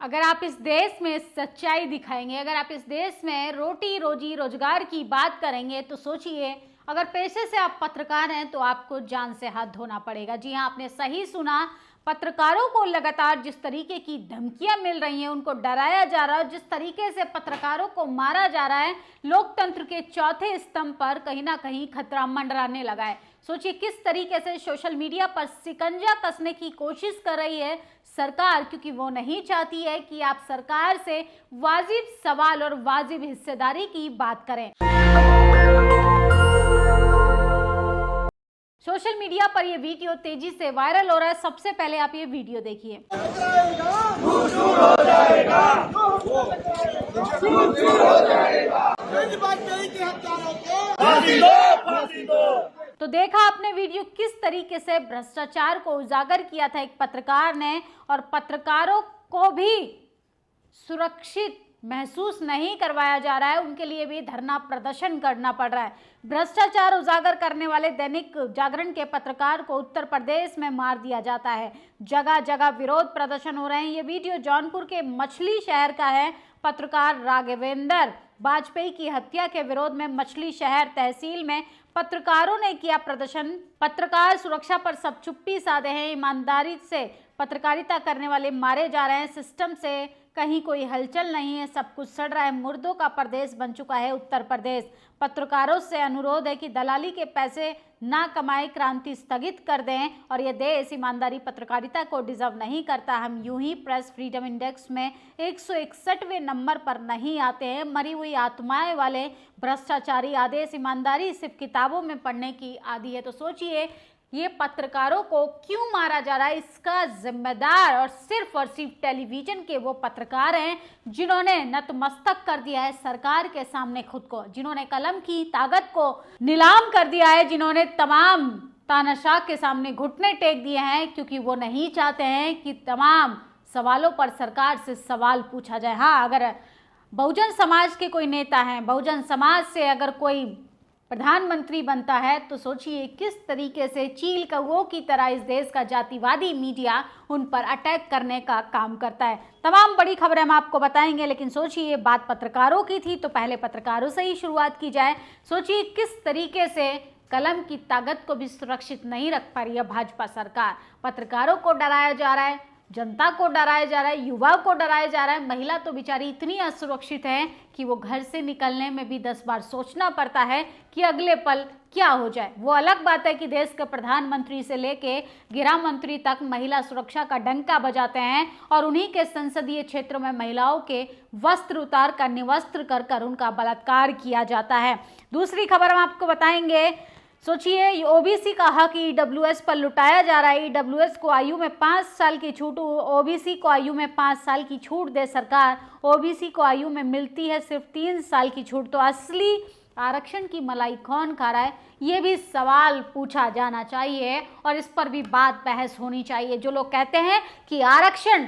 अगर आप इस देश में सच्चाई दिखाएंगे, अगर आप इस देश में रोटी रोजी रोजगार की बात करेंगे, तो सोचिए, अगर पेशे से आप पत्रकार हैं तो आपको जान से हाथ धोना पड़ेगा। जी हाँ, आपने सही सुना। पत्रकारों को लगातार जिस तरीके की धमकियां मिल रही हैं, उनको डराया जा रहा है, जिस तरीके से पत्रकारों को मारा जा रहा है, लोकतंत्र के चौथे स्तंभ पर कहीं ना कहीं खतरा मंडराने लगा है। सोचिए किस तरीके से सोशल मीडिया पर शिकंजा कसने की कोशिश कर रही है सरकार, क्योंकि वो नहीं चाहती है कि आप सरकार से वाजिब सवाल और वाजिब हिस्सेदारी की बात करें। सोशल मीडिया पर ये वीडियो तेजी से वायरल हो रहा है। सबसे पहले आप ये वीडियो देखिए। तो देखा आपने वीडियो, किस तरीके से भ्रष्टाचार को उजागर किया था एक पत्रकार ने, और पत्रकारों को भी सुरक्षित महसूस नहीं करवाया जा रहा है, उनके लिए भी धरना प्रदर्शन करना पड़ रहा है। भ्रष्टाचार उजागर करने वाले दैनिक जागरण के पत्रकार को उत्तर प्रदेश में मार दिया जाता है। जगह जगह विरोध प्रदर्शन हो रहे हैं। ये वीडियो जौनपुर के मछली शहर का है। पत्रकार राघवेंद्र वाजपेयी की हत्या के विरोध में मछली शहर तहसील में पत्रकारों ने किया प्रदर्शन। पत्रकार सुरक्षा पर सब चुप्पी साधे हैं। ईमानदारी से पत्रकारिता करने वाले मारे जा रहे हैं। सिस्टम से कहीं कोई हलचल नहीं है, सब कुछ सड़ रहा है। मुर्दों का प्रदेश बन चुका है उत्तर प्रदेश। पत्रकारों से अनुरोध है कि दलाली के पैसे ना कमाए, क्रांति स्थगित कर दें, और ये देश ईमानदारी पत्रकारिता को डिजर्व नहीं करता। हम यूं ही प्रेस फ्रीडम इंडेक्स में 161वें नंबर पर नहीं आते हैं। मरी हुई आत्माएं वाले भ्रष्टाचारी आदेश ईमानदारी सिर्फ किताबों में पढ़ने की आदि है। तो सोचिए, ये पत्रकारों को क्यों मारा जा रहा है, इसका जिम्मेदार और सिर्फ टेलीविजन के वो पत्रकार हैं जिन्होंने नतमस्तक कर दिया है सरकार के सामने खुद को, जिन्होंने कलम की ताकत को नीलाम कर दिया है, जिन्होंने तमाम तानाशाह के सामने घुटने टेक दिए हैं, क्योंकि वो नहीं चाहते हैं कि तमाम सवालों पर सरकार से सवाल पूछा जाए। हाँ, अगर बहुजन समाज के कोई नेता हैं, बहुजन समाज से अगर कोई प्रधानमंत्री बनता है, तो सोचिए किस तरीके से चील कौओं की तरह इस देश का जातिवादी मीडिया उन पर अटैक करने का काम करता है। तमाम बड़ी खबरें हम आपको बताएंगे, लेकिन सोचिए, बात पत्रकारों की थी तो पहले पत्रकारों से ही शुरुआत की जाए। सोचिए किस तरीके से कलम की ताकत को भी सुरक्षित नहीं रख पा रही है भाजपा सरकार। पत्रकारों को डराया जा रहा है, जनता को डराया जा रहा है, युवा को डराया जा रहा है। महिला तो बेचारी इतनी असुरक्षित है कि वो घर से निकलने में भी 10 बार सोचना पड़ता है कि अगले पल क्या हो जाए। वो अलग बात है कि देश के प्रधानमंत्री से लेके गृह मंत्री तक महिला सुरक्षा का डंका बजाते हैं, और उन्हीं के संसदीय क्षेत्रों में महिलाओं के वस्त्र उतार कर निवस्त्र कर उनका बलात्कार किया जाता है। दूसरी खबर हम आपको बताएंगे। सोचिए, ओबीसी का हक ईडब्ल्यूएस पर लुटाया जा रहा है। ईडब्ल्यूएस को आयु में 5 साल की छूट, ओबीसी को आयु में 5 साल की छूट दे सरकार। ओबीसी को आयु में मिलती है सिर्फ 3 साल की छूट। तो असली आरक्षण की मलाई कौन खा रहा है, ये भी सवाल पूछा जाना चाहिए, और इस पर भी बात बहस होनी चाहिए। जो लोग कहते हैं कि आरक्षण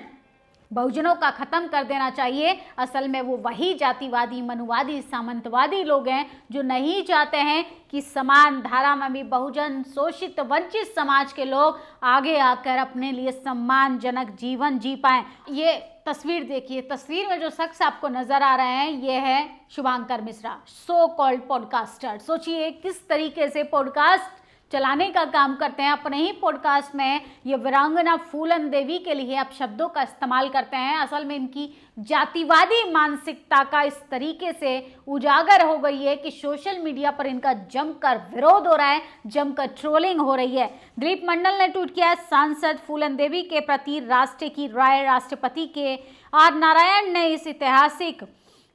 बहुजनों का खत्म कर देना चाहिए, असल में वो वही जातिवादी, मनुवादी, सामंतवादी लोग हैं जो नहीं चाहते हैं कि समान धारा में भी बहुजन, शोषित, वंचित समाज के लोग आगे आकर अपने लिए सम्मानजनक जीवन जी पाएं। ये तस्वीर देखिए, तस्वीर में जो शख्स आपको नजर आ रहे हैं, ये है Shubhankar Mishra, so called podcaster. सोचिए किस तरीके से पॉडकास्ट चलाने का काम करते हैं। अपने ही पॉडकास्ट में ये वीरांगना फूलन देवी के लिए आप शब्दों का इस्तेमाल करते हैं। असल में इनकी जातिवादी मानसिकता का इस तरीके से उजागर हो गई है कि सोशल मीडिया पर इनका जमकर विरोध हो रहा है, जमकर ट्रोलिंग हो रही है। दिलीप मंडल ने ट्वीट किया, सांसद फूलन देवी के प्रति राष्ट्र की राय राष्ट्रपति के आर नारायण ने इस ऐतिहासिक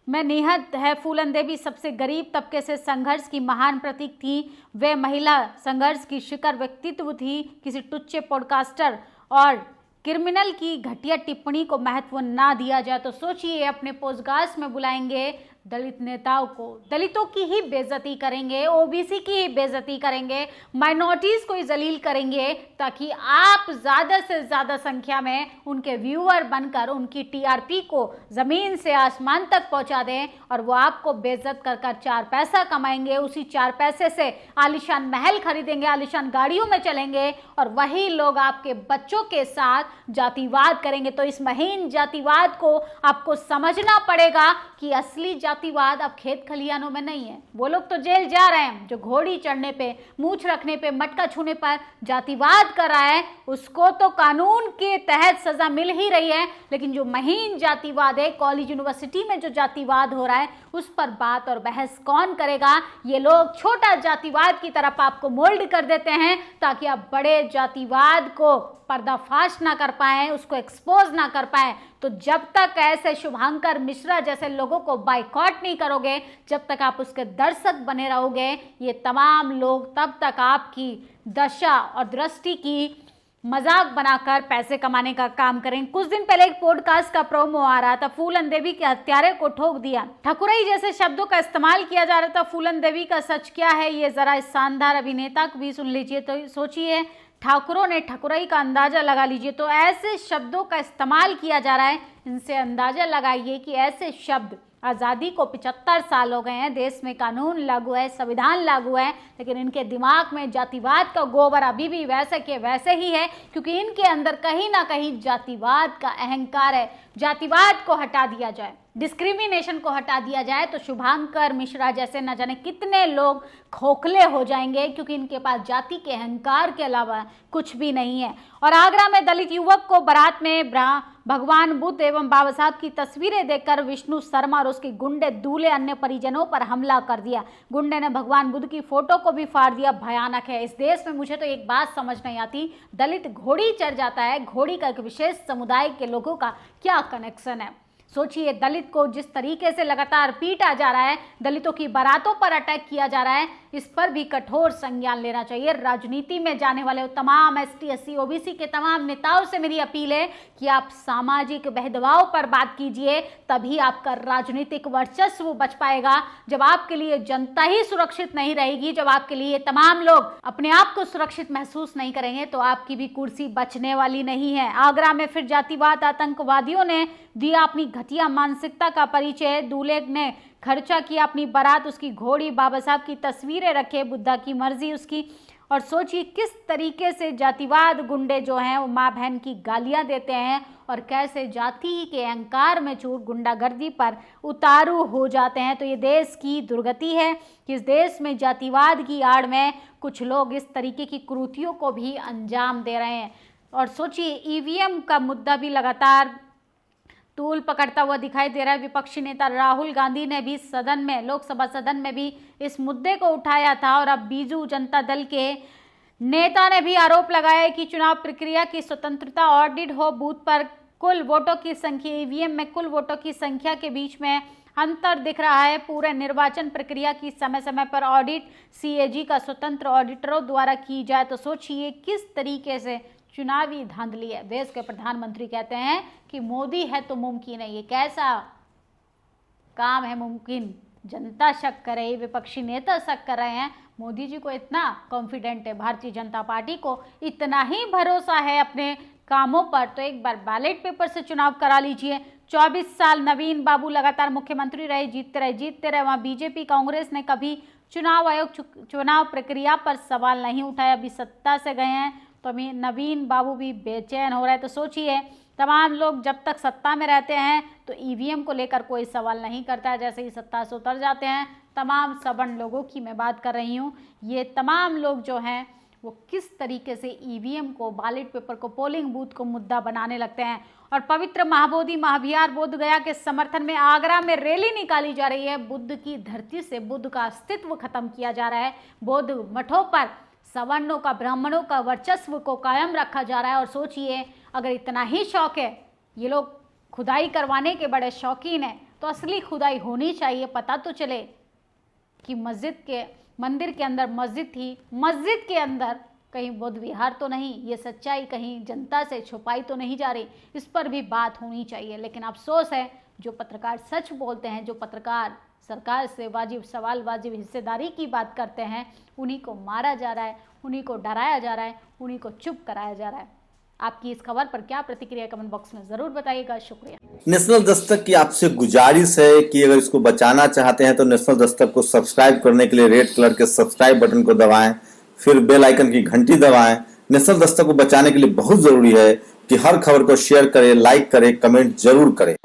में निहत है। फूलन देवी सबसे गरीब तबके से संघर्ष की महान प्रतीक थी। वे महिला संघर्ष की शिखर व्यक्तित्व थी। किसी टुच्चे पॉडकास्टर और क्रिमिनल की घटिया टिप्पणी को महत्व ना दिया जाए। तो सोचिए, अपने पॉडकास्ट में बुलाएंगे दलित नेताओं को, दलितों की ही बेइज्जती करेंगे, ओबीसी की ही बेइज्जती करेंगे, माइनॉरिटीज को ही जलील करेंगे, ताकि आप ज्यादा से ज्यादा संख्या में उनके व्यूअर बनकर उनकी टीआरपी को जमीन से आसमान तक पहुंचा दें और वो आपको बेइज्जत कर कर 4 पैसा कमाएंगे। उसी 4 पैसे से आलीशान महल खरीदेंगे, आलीशान गाड़ियों में चलेंगे और वही लोग आपके बच्चों के साथ जातिवाद करेंगे। तो इस महीन जातिवाद को आपको समझना पड़ेगा कि असली जातिवाद अब खेत खलिहानों में नहीं है। वो लोग तो जेल जा रहे हैं जो घोड़ी चढ़ने पे, मूछ रखने पे, मटका छूने पर जातिवाद कर रहा है, उसको तो कानून के तहत सजा मिल ही रही है। लेकिन जो महीन जातिवाद है, कॉलेज यूनिवर्सिटी में जो जातिवाद हो रहा है, उस पर बात और बहस कौन करेगा? ये लोग छोटा जातिवाद की तरफ आपको मोल्ड कर देते हैं ताकि आप बड़े जातिवाद को पर्दाफाश ना कर पाए, उसको एक्सपोज ना कर पाए। तो जब तक ऐसे शुभांकर मिश्रा जैसे लोगों को बाइकॉट नहीं करोगे, जब तक आप उसके दर्शक बने रहोगे, ये तमाम लोग तब तक आपकी दशा और दृष्टि की मजाक बनाकर पैसे कमाने का काम करें। कुछ दिन पहले एक पॉडकास्ट का प्रोमो आ रहा था, फूलन देवी के हत्यारे को ठोक दिया, ठकुरई जैसे शब्दों का इस्तेमाल किया जा रहा था। फूलन देवी का सच क्या है, ये जरा इस शानदार अभिनेता को भी सुन लीजिए। तो सोचिए, ठाकुरों ने ठकुरई का अंदाजा लगा लीजिए। तो ऐसे शब्दों का इस्तेमाल किया जा रहा है, इनसे अंदाजा लगाइए कि ऐसे शब्द, आज़ादी को 75 साल हो गए हैं, देश में कानून लागू है, संविधान लागू है, लेकिन इनके दिमाग में जातिवाद का गोबर अभी भी वैसे के वैसे ही है, क्योंकि इनके अंदर कहीं ना कहीं जातिवाद का अहंकार है। जातिवाद को हटा दिया जाए, डिस्क्रिमिनेशन को हटा दिया जाए तो शुभांकर मिश्रा जैसे न जाने कितने लोग खोखले हो जाएंगे, क्योंकि इनके पास जाति के अहंकार के अलावा कुछ भी नहीं है। और आगरा में दलित युवक को बारात में भगवान बुद्ध एवं बाबा साहब की तस्वीरें देखकर विष्णु शर्मा और उसके गुंडे दूल्हे अन्य परिजनों पर हमला कर दिया। गुंडे ने भगवान बुद्ध की फोटो को भी फाड़ दिया। भयानक है। इस देश में मुझे तो एक बात समझ नहीं आती, दलित घोड़ी चढ़ जाता है, घोड़ी का एक विशेष समुदाय के लोगों का क्या कनेक्शन है? सोचिए, दलित को जिस तरीके से लगातार पीटा जा रहा है, दलितों की बारातों पर अटैक किया जा रहा है, इस पर भी कठोर संज्ञान लेना चाहिए। राजनीति में जाने वाले तमाम एसटी, एससी, ओबीसी के तमाम नेताओं से मेरी अपील है कि आप सामाजिक भेदभाव पर बात कीजिए, तभी आपका राजनीतिक वर्चस्व बच पाएगा। जब आपके लिए जनता ही सुरक्षित नहीं रहेगी, जब आपके लिए तमाम लोग अपने आप को सुरक्षित महसूस नहीं करेंगे, तो आपकी भी कुर्सी बचने वाली नहीं है। आगरा में फिर जातिवाद आतंकवादियों ने दिया अपनी घटिया मानसिकता का परिचय। दूल्हे ने खर्चा किया अपनी बारात, उसकी घोड़ी, बाबा साहब की तस्वीरें रखे, बुद्धा की मर्जी उसकी। और सोचिए किस तरीके से जातिवाद गुंडे जो हैं वो माँ बहन की गालियां देते हैं और कैसे जाति के अहंकार में चूर गुंडागर्दी पर उतारू हो जाते हैं। तो ये देश की दुर्गति है कि इस देश में जातिवाद की आड़ में कुछ लोग इस तरीके की कुरीतियों को भी अंजाम दे रहे हैं। और सोचिए, ईवीएम का मुद्दा भी लगातार तूल पकड़ता हुआ दिखाई दे रहा है। विपक्षी नेता राहुल गांधी ने भी सदन में, लोकसभा सदन में भी इस मुद्दे को उठाया था। और अब बीजू जनता दल के नेता ने भी आरोप लगाया कि चुनाव प्रक्रिया की स्वतंत्रता ऑडिट हो, बूथ पर कुल वोटों की संख्या, ईवीएम में कुल वोटों की संख्या के बीच में अंतर दिख रहा है। पूरे निर्वाचन प्रक्रिया की समय समय पर ऑडिट सीएजी का स्वतंत्र ऑडिटरों द्वारा की जाए। तो सोचिए किस तरीके से चुनावी धांधली है। देश के प्रधानमंत्री कहते हैं कि मोदी है तो मुमकिन है। ये कैसा काम है मुमकिन? जनता शक कर रही है, विपक्षी नेता शक कर रहे हैं। मोदी जी को इतना कॉन्फिडेंट है, भारतीय जनता पार्टी को इतना ही भरोसा है अपने कामों पर, तो एक बार बैलेट पेपर से चुनाव करा लीजिए। 24 साल नवीन बाबू लगातार मुख्यमंत्री रहे, जीतते रहे। वहाँ बीजेपी, कांग्रेस ने कभी चुनाव आयोग, चुनाव प्रक्रिया पर सवाल नहीं उठाया। अभी सत्ता से गए हैं तो अभी नवीन बाबू भी बेचैन हो रहा है। तो सोचिए, तमाम लोग जब तक सत्ता में रहते हैं तो ईवीएम को लेकर कोई सवाल नहीं करता है, जैसे ही सत्ता से उतर जाते हैं, तमाम सवर्ण लोगों की मैं बात कर रही हूँ, ये तमाम लोग जो हैं वो किस तरीके से ईवीएम को, बैलेट पेपर को, पोलिंग बूथ को मुद्दा बनाने लगते हैं। और पवित्र महाबोधि महाविहार बोध गया के समर्थन में आगरा में रैली निकाली जा रही है। बुद्ध की धरती से बुद्ध का अस्तित्व खत्म किया जा रहा है। बौद्ध मठों पर सवर्णों का, ब्राह्मणों का वर्चस्व को कायम रखा जा रहा है। और सोचिए, अगर इतना ही शौक है, ये लोग खुदाई करवाने के बड़े शौकीन हैं, तो असली खुदाई होनी चाहिए। पता तो चले कि मंदिर के अंदर मस्जिद थी, मस्जिद के अंदर कहीं बुद्ध विहार तो नहीं, ये सच्चाई कहीं जनता से छुपाई तो नहीं जा रही, इस पर भी बात होनी चाहिए। लेकिन अफसोस है, जो पत्रकार सच बोलते हैं, जो पत्रकार सरकार से वाजिब सवाल, वाजिब हिस्सेदारी की बात करते हैं, उन्हीं को मारा जा रहा है, उन्हीं को डराया जा रहा है, उन्हीं को चुप कराया जा रहा है। आपकी इस खबर पर क्या प्रतिक्रिया, कमेंट बॉक्स में जरूर बताइएगा। शुक्रिया। नेशनल दस्तक की आपसे गुजारिश है कि अगर इसको बचाना चाहते हैं तो नेशनल दस्तक को सब्सक्राइब करने के लिए रेड कलर के सब्सक्राइब बटन को दबाएं, फिर बेल आइकन की घंटी दबाएं। नेशनल दस्तक को बचाने के लिए बहुत जरूरी है कि हर खबर को शेयर करें, लाइक करें, कमेंट जरूर करें।